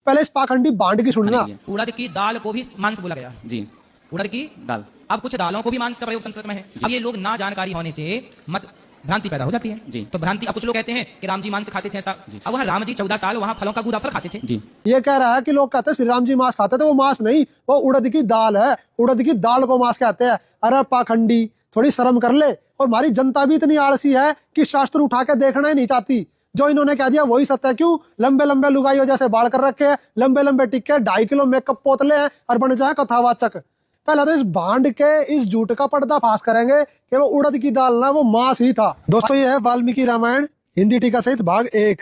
पहले इस पाखंडी भांड की सुनना। उड़द की दाल को भी मांस बोला गया जी, उड़द की दाल। अब कुछ दालों को भी मांस का प्रयोग संस्कृत में है। अब ये लोग ना जानकारी होने से मत भ्रांति पैदा हो जाती है जी। तो भ्रांति, अब कुछ लोग कहते हैं कि राम जी मांस खाते थे ऐसा। अब वहाँ राम जी 14 साल वहाँ फलों का गूदा फल खाते थे जी। ये कह रहा है कि लोग कहते हैं श्री राम जी मांस खाते थे, वो मांस नहीं, वो उड़द की दाल है, उड़द की दाल को मांस कहते हैं। अरे पाखंडी, थोड़ी शर्म कर ले। और हमारी जनता भी इतनी आलसी है कि शास्त्र उठा के देखना ही नहीं चाहती। जो इन्होंने कह दिया वही सत्य है। क्यों? लंबे लंबे लुगाइयों जैसे बाल कर रखे हैं, लंबे लंबे टिक्के, 2.5 किलो मेकअप पोतले हैं और बन जाए कथावाचक। पहले तो इस भांड के इस झूठ का पर्दाफाश करेंगे कि वो उड़द की दाल ना, वो मांस ही था। दोस्तों ये है वाल्मीकि रामायण हिंदी टीका सहित भाग 1।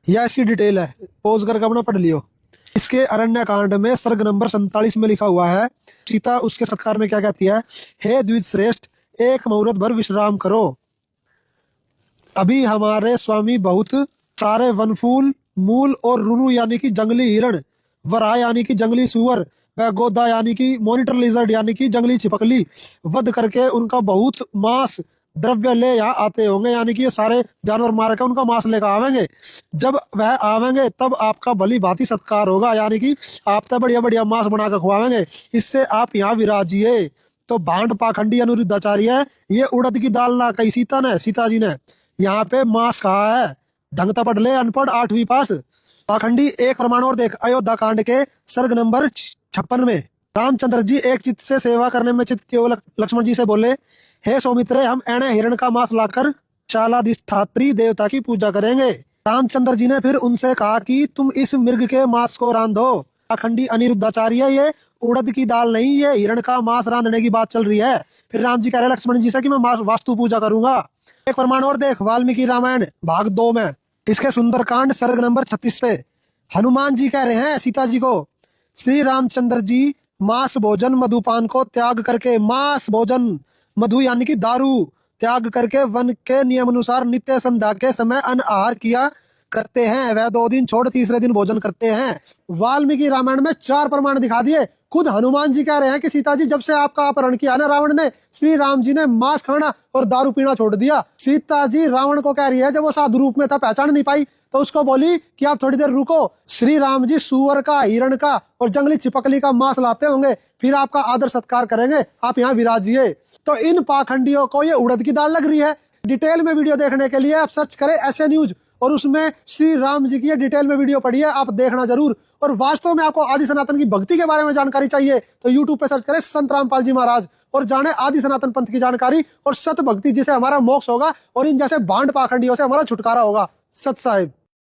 यह इसकी डिटेल है, पोज करके अपना पढ़ लियो। इसके अरण्य कांड में सर्ग नंबर 47 में लिखा हुआ है, सीता उसके सत्कार में क्या कहती है? हे द्विज श्रेष्ठ, एक मुहूर्त भर विश्राम करो। अभी हमारे स्वामी बहुत सारे वनफूल, मूल और रुरु यानी कि जंगली हिरण, वराह यानी कि जंगली सुअर, व गोदा यानी कि मॉनिटर लिजर्ड यानी कि जंगली छिपकली वध करके उनका बहुत मांस द्रव्य ले यहाँ आते होंगे, यानी कि ये सारे जानवर मार के उनका मांस लेकर आवेंगे। जब वह आवेंगे तब आपका भली भांति सत्कार होगा, यानी कि आप तो बढ़िया बढ़िया मांस बना कर खुआवेंगे, इससे आप यहाँ विराजिए। तो भांड पाखंडी अनिरुद्धाचार्य, ये उड़द की दाल ना कही सीता जी ने, यहाँ पे मांस कहा है। ढंग तो पढ़ ले अनपढ़, 8वीं पास। पाखंडी एक प्रमाण और देख, अयोध्या कांड के सर्ग नंबर 56 में रामचंद्र जी एक चित्त से सेवा करने में चित्त के लक्ष्मण जी से बोले, हे सौमित्रे, हम एणे हिरण का मांस लाकर शालाधिष्ठात्री देवता की पूजा करेंगे। रामचंद्र जी ने फिर उनसे कहा कि तुम इस मृग के मांस को रांधो। पाखंडी अनिरुद्धाचार्य, ये उड़द की दाल नहीं, ये हिरण का मांस रांधने की बात चल रही है। फिर राम जी कह रहे लक्ष्मण जी से कि मैं वास्तु पूजा करूंगा। एक प्रमाण और देख, वाल्मीकि रामायण भाग 2 में इसके सुंदरकांड सर्ग नंबर 36 पे हनुमान जी कह रहे हैं सीता जी को, श्री रामचंद्र जी मांस भोजन मधुपान को त्याग करके, मांस भोजन मधु यानी कि दारू त्याग करके वन के नियम अनुसार नित्य संध्या के समय अन्न आहार किया करते हैं। वह 2 दिन छोड़ तीसरे दिन भोजन करते हैं। वाल्मीकि रामायण में 4 प्रमाण दिखा दिए। खुद हनुमान जी कह रहे हैं कि सीता जी, जब से आपका अपहरण किया ना रावण ने, श्री राम जी ने मांस खाना और दारू पीना छोड़ दिया। सीता जी रावण को कह रही है, जब वो साधु रूप में था पहचान नहीं पाई, तो उसको बोली कि आप थोड़ी देर रुको, श्री राम जी सुअर का, हिरण का और जंगली छिपकली का मांस लाते होंगे, फिर आपका आदर सत्कार करेंगे, आप यहाँ विराजिए। तो इन पाखंडियों को ये उड़द की दाल लग रही है। डिटेल में वीडियो देखने के लिए आप सर्च करें ऐसे न्यूज, और उसमें श्री राम जी की डिटेल में वीडियो पढ़िए, आप देखना जरूर। और वास्तव में आपको आदि सनातन की भक्ति के बारे में जानकारी चाहिए तो यूट्यूब पे सर्च करें संत रामपाल जी महाराज, और जाने आदि सनातन पंथ की जानकारी और सत भक्ति, जिसे हमारा मोक्ष होगा और इन जैसे भांड पाखंडियों से हमारा छुटकारा होगा। सत साहिब।